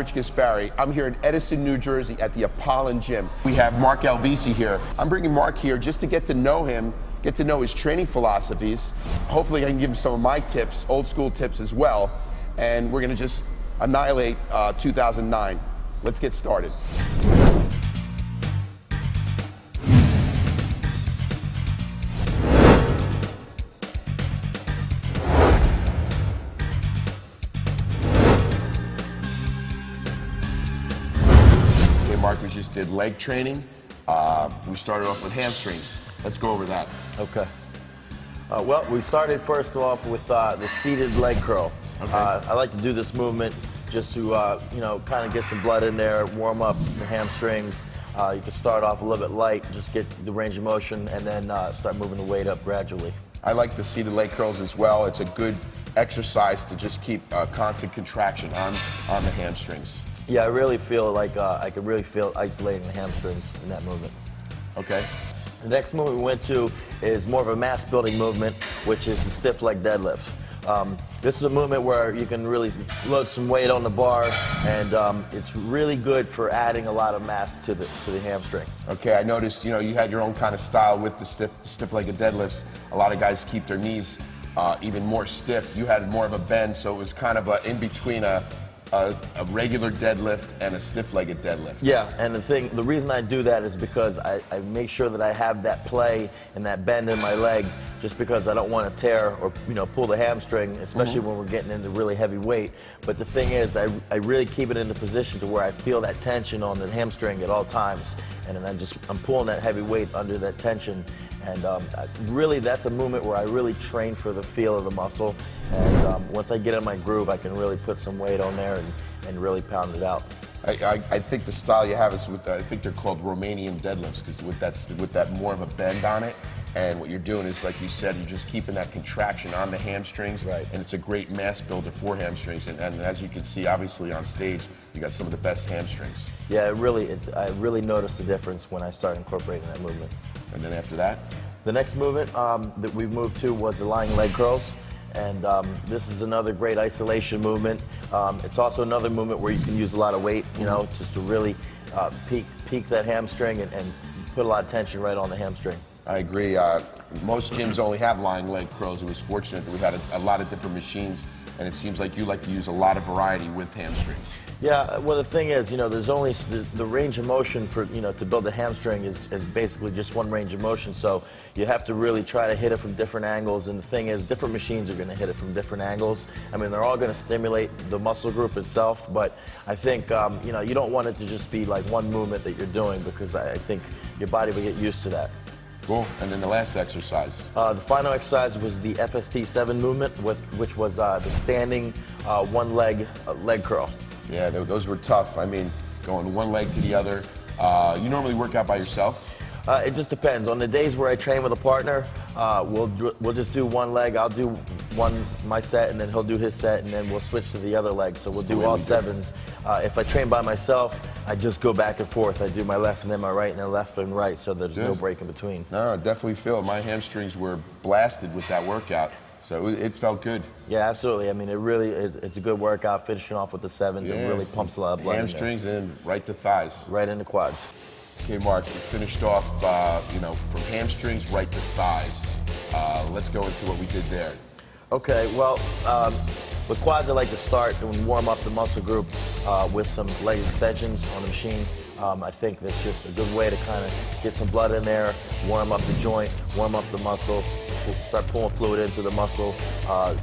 Rich Gaspari. I'm here in Edison, New Jersey at the Apollon Gym. We have Mark Alvisi here. I'm bringing Mark here just to get to know him, get to know his training philosophies. Hopefully I can give him some of my tips, old school tips as well. And we're gonna just annihilate 2009. Let's get started. Mark, we just did leg training. We started off with hamstrings. Let's go over that. Okay. Well, we started first off with the seated leg curl. Okay. I like to do this movement just to, you know, kind of get some blood in there, warm up the hamstrings. You can start off a little bit light, just get the range of motion, and then start moving the weight up gradually. I like the seated leg curls as well. It's a good exercise to just keep constant contraction on the hamstrings. Yeah, I really feel like I could really feel isolating the hamstrings in that movement. Okay. The next movement we went to is more of a mass building movement, which is the stiff leg deadlift. This is a movement where you can really load some weight on the bar, and it's really good for adding a lot of mass to the hamstring. Okay, I noticed, you know, you had your own kind of style with the stiff-legged deadlifts. A lot of guys keep their knees even more stiff. You had more of a bend, so it was kind of in between a regular deadlift and a stiff-legged deadlift. Yeah, and the reason I do that is because I make sure that I have that play and that bend in my leg, just because I don't want to tear or, you know, pull the hamstring, especially when we're getting into really heavy weight. But the thing is, I really keep it in the position to where I feel that tension on the hamstring at all times, and then I'm pulling that heavy weight under that tension. And really, that's a movement where I really train for the feel of the muscle. And once I get in my groove, I can really put some weight on there and really pound it out. I think the style you have is with, I think they're called Romanian deadlifts, because with that more of a bend on it. And what you're doing is, like you said, you're just keeping that contraction on the hamstrings. Right. And it's a great mass builder for hamstrings. And as you can see, obviously on stage, you got some of the best hamstrings. Yeah, I really noticed the difference when I started incorporating that movement. And then after that? The next movement that we moved to was the lying leg curls. And this is another great isolation movement. It's also another movement where you can use a lot of weight, you know, just to really peak that hamstring and put a lot of tension right on the hamstring. I agree. Most gyms only have lying leg curls. It was fortunate that we had a lot of different machines, and it seems like you like to use a lot of variety with hamstrings. Yeah, well, the thing is, you know, there's only the range of motion for, you know, to build a hamstring is basically just one range of motion. So you have to really try to hit it from different angles. And the thing is, different machines are going to hit it from different angles. I mean, they're all going to stimulate the muscle group itself. But I think, you know, you don't want it to just be like one movement that you're doing, because I think your body will get used to that. Cool. And then the last exercise? The final exercise was the FST7 movement, which was the standing one leg curl. Yeah, those were tough. I mean, going one leg to the other. You normally work out by yourself? It just depends. On the days where I train with a partner, we'll just do one leg. I'll do my set, and then he'll do his set, and then we'll switch to the other leg. So we'll do all sevens. If I train by myself, I just go back and forth. I do my left and then my right, and then left and right, so there's no break in between. No, I definitely feel it. My hamstrings were blasted with that workout. So it felt good. Yeah, absolutely. I mean, it really is. It's a good workout, finishing off with the sevens. Yeah. It really pumps a lot of blood. Hamstrings and right to thighs. Right into quads. Okay, Mark, we finished off, you know, from hamstrings right to thighs. Let's go into what we did there. Okay, well, with quads, I like to start and warm up the muscle group with some leg extensions on the machine. I think that's just a good way to kind of get some blood in there, warm up the joint, warm up the muscle, start pulling fluid into the muscle,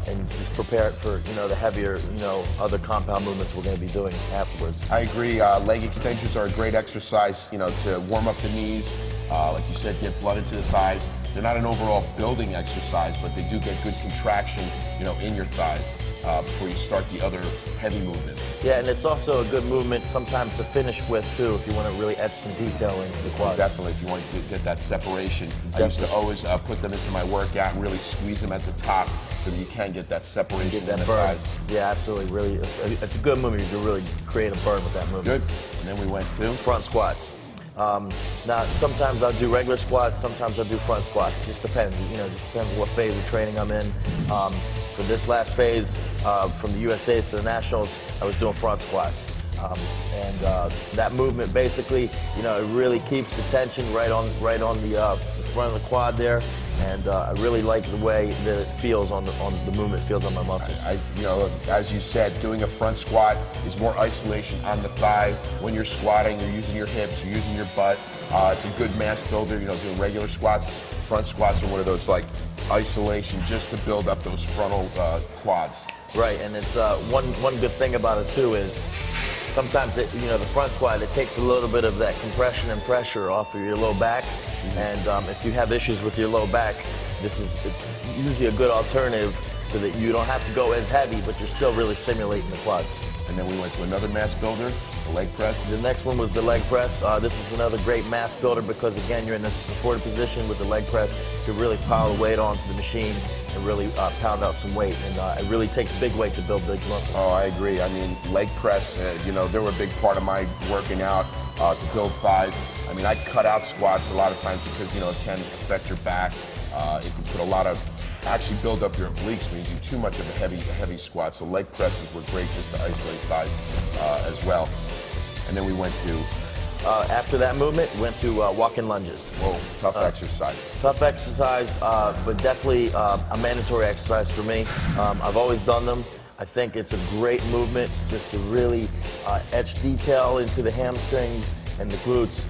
and just prepare it for, you know, the heavier, you know, other compound movements we're going to be doing afterwards. I agree. Leg extensions are a great exercise, you know, to warm up the knees. Like you said, get blood into the thighs. They're not an overall building exercise, but they do get good contraction, you know, in your thighs before you start the other heavy movements. Yeah, and it's also a good movement sometimes to finish with, too, if you want to really add some detail into the quads. Definitely, if you want to get that separation. Definitely. I used to always put them into my workout and really squeeze them at the top so that you can get that separation get that in the burn. thighs. Yeah, absolutely. Really, it's a good movement. You can really create a burn with that movement. Good. And then we went to? Front squats. Now, sometimes I'll do regular squats, sometimes I'll do front squats. It just depends. You know, it just depends on what phase of training I'm in. For this last phase, from the USA's to the Nationals, I was doing front squats. That movement basically, you know, it really keeps the tension right on the front of the quad there, and I really like the way that it feels on the movement feels on my muscles. You know, as you said, doing a front squat is more isolation on the thigh. When you're squatting, you're using your hips, you're using your butt. It's a good mass builder. You know, doing regular squats, front squats are one of those like isolation just to build up those frontal quads. Right, and it's one good thing about it too is sometimes you know, the front squat, it takes a little bit of that compression and pressure off of your low back. And if you have issues with your low back, this is usually a good alternative so that you don't have to go as heavy, but you're still really stimulating the quads. And then we went to another mass builder, the leg press. The next one was the leg press. This is another great mass builder because, again, you're in a supported position with the leg press to really pile the weight onto the machine and really pound out some weight. And it really takes big weight to build big muscles. Oh, I agree. I mean, leg press, you know, they were a big part of my working out to build thighs. I mean, I cut out squats a lot of times because, you know, it can affect your back. It can put a lot of, actually build up your obliques when you do too much of a heavy squat. So leg presses were great just to isolate thighs as well. And then we went to... after that movement, we went to walk-in lunges. Whoa, tough exercise. Tough exercise, but definitely a mandatory exercise for me. I've always done them. I think it's a great movement just to really etch detail into the hamstrings and the glutes.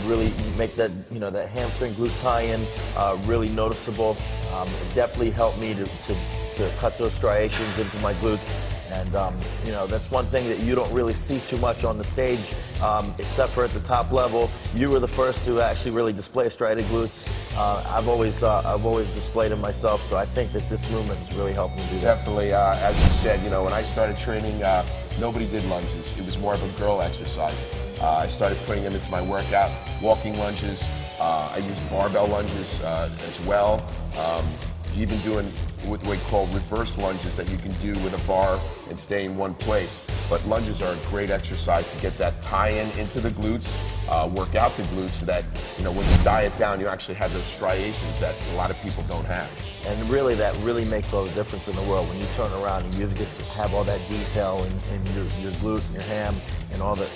Really make that, you know, that hamstring glute tie-in really noticeable. It definitely helped me to cut those striations into my glutes. And, you know, that's one thing that you don't really see too much on the stage, except for at the top level. You were the first to actually really display striated glutes. I've always displayed them myself, so I think that this movement has really helped me do that. Definitely, as you said, you know, when I started training, nobody did lunges. It was more of a girl exercise. I started putting them into my workout, walking lunges. I used barbell lunges as well. Even doing what we call reverse lunges that you can do with a bar and stay in one place. But lunges are a great exercise to get that tie-in into the glutes, work out the glutes so that, you know, when you diet down, you actually have those striations that a lot of people don't have. And really, that really makes all the difference in the world when you turn around and you just have all that detail in your glute and your ham and all that.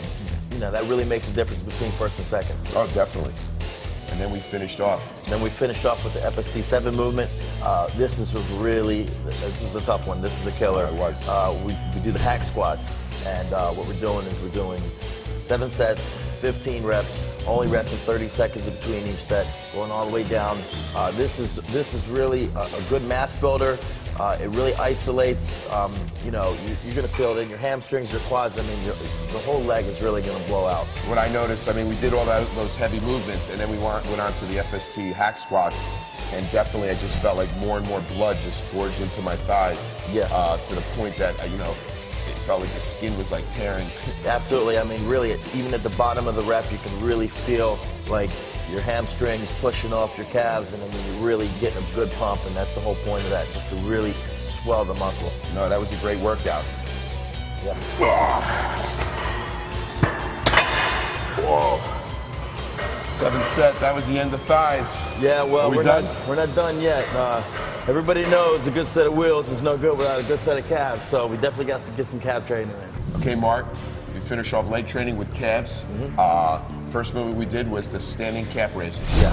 You know, that really makes a difference between first and second. Oh, definitely. And then we finished off. Then we finished off with the FST7 movement. This is a tough one. This is a killer. It was. We do the hack squats, and what we're doing is we're doing 7 sets, 15 reps, only resting 30 seconds in between each set, going all the way down. This is really a good mass builder. It really isolates, you know, you're going to feel it in your hamstrings, your quads. I mean, the whole leg is really going to blow out. What I noticed, I mean, we did all those heavy movements, and then we went on to the FST hack squats, and definitely I just felt like more and more blood just gorged into my thighs. Yeah. To the point that, you know, it felt like the skin was like tearing. Absolutely. I mean, really, even at the bottom of the rep, you can really feel like your hamstrings pushing off your calves, and then you're really getting a good pump, and that's the whole point of that, just to really swell the muscle. No, that was a great workout. Yeah. Whoa. 7 set, that was the end of thighs. Yeah, well, we're done. We're not done yet. Everybody knows a good set of wheels is no good without a good set of calves, so we definitely got to get some calf training in. Okay, Mark, we finished off leg training with calves. First movement we did was the standing calf raises. Yeah.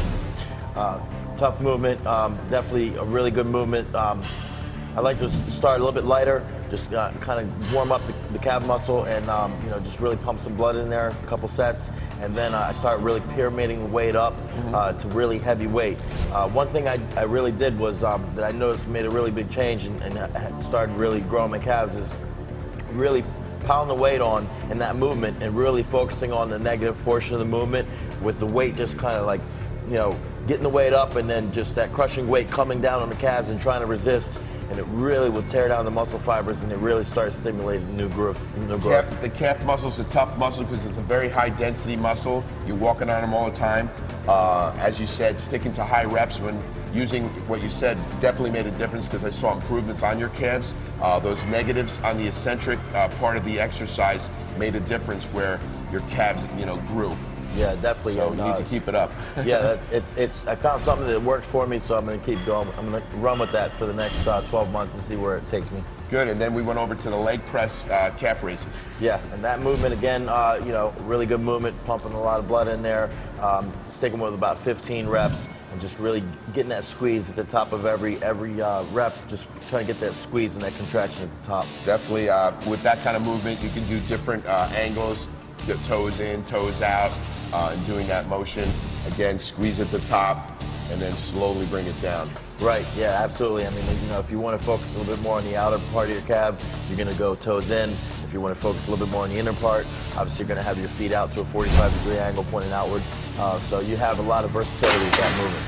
Tough movement, definitely a really good movement. I like to start a little bit lighter, just kind of warm up the calf muscle and you know, just really pump some blood in there, a couple sets, and then I start really pyramiding the weight up to really heavy weight. One thing I really did was that I noticed made a really big change and started really growing my calves is really pounding the weight on in that movement and really focusing on the negative portion of the movement with the weight just kind of like, you know, getting the weight up and then just that crushing weight coming down on the calves and trying to resist, and it really will tear down the muscle fibers and it really starts stimulating the new growth. The calf muscle is a tough muscle because it's a very high density muscle. You're walking on them all the time. As you said, sticking to high reps when using what you said definitely made a difference because I saw improvements on your calves. Those negatives on the eccentric part of the exercise made a difference where your calves, you know, grew. Yeah, definitely. So you need to keep it up. Yeah, I found something that worked for me, so I'm going to keep going. I'm going to run with that for the next 12 months and see where it takes me. Good, and then we went over to the leg press calf raises. Yeah, and that movement again, you know, really good movement, pumping a lot of blood in there. Sticking with about 15 reps and just really getting that squeeze at the top of every rep. Just trying to get that squeeze and that contraction at the top. Definitely, with that kind of movement, you can do different angles, get toes in, toes out, and doing that motion. Again, squeeze at the top, and then slowly bring it down. Right, yeah, absolutely. I mean, you know, if you want to focus a little bit more on the outer part of your calf, you're going to go toes in. If you want to focus a little bit more on the inner part, obviously you're going to have your feet out to a 45-degree angle pointing outward. So you have a lot of versatility with that movement.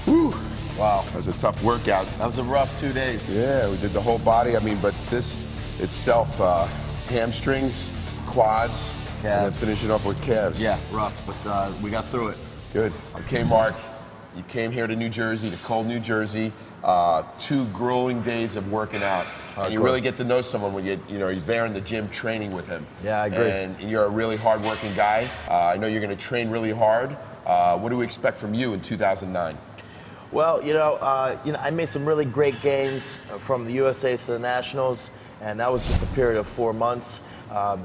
Whew. Wow, that was a tough workout. That was a rough 2 days. Yeah, we did the whole body. I mean, but this itself, hamstrings, quads, calves. and then finish it up with calves. Yeah, rough, but we got through it. Good. Okay, Mark, you came here to New Jersey, to cold New Jersey. 2 grueling days of working out. And you really get to know someone when you're there in the gym training with him. Yeah, I agree. And you're a really hard-working guy. I know you're going to train really hard. What do we expect from you in 2009? Well, I made some really great gains from the USAs to the Nationals, and that was just a period of 4 months. I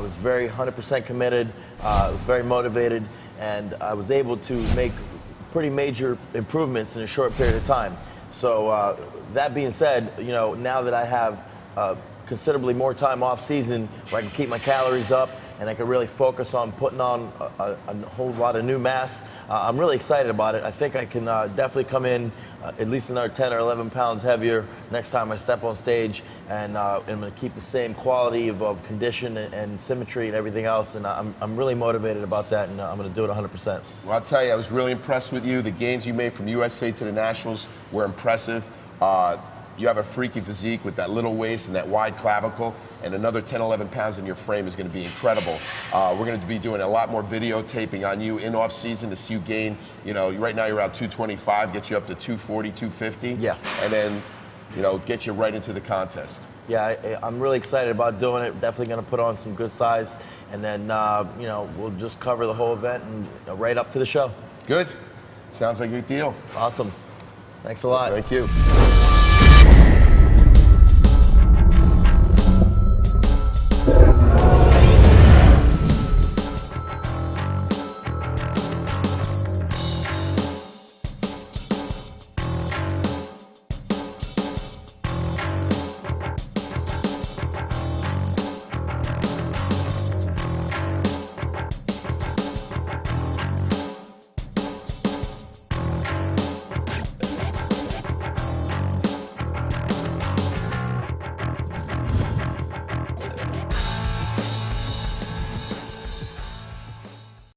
was very 100% committed. I was very motivated, and I was able to make pretty major improvements in a short period of time. So that being said, now that I have considerably more time off season where I can keep my calories up and I can really focus on putting on a whole lot of new mass, I'm really excited about it. I think I can definitely come in at least another 10 or 11 pounds heavier next time I step on stage, and I'm going to keep the same quality of condition and symmetry and everything else, and I'm really motivated about that, and I'm going to do it 100%. Well, I'll tell you, I was really impressed with you. The gains you made from USA to the Nationals were impressive. You have a freaky physique with that little waist and that wide clavicle, and another 10, 11 pounds in your frame is going to be incredible. We're going to be doing a lot more videotaping on you in off season to see you gain, right now you're around 225, get you up to 240, 250. Yeah. And then, get you right into the contest. Yeah, I'm really excited about doing it. Definitely going to put on some good size, and then, we'll just cover the whole event and right up to the show. Good. Sounds like a good deal. Awesome. Thanks a lot. Thank you.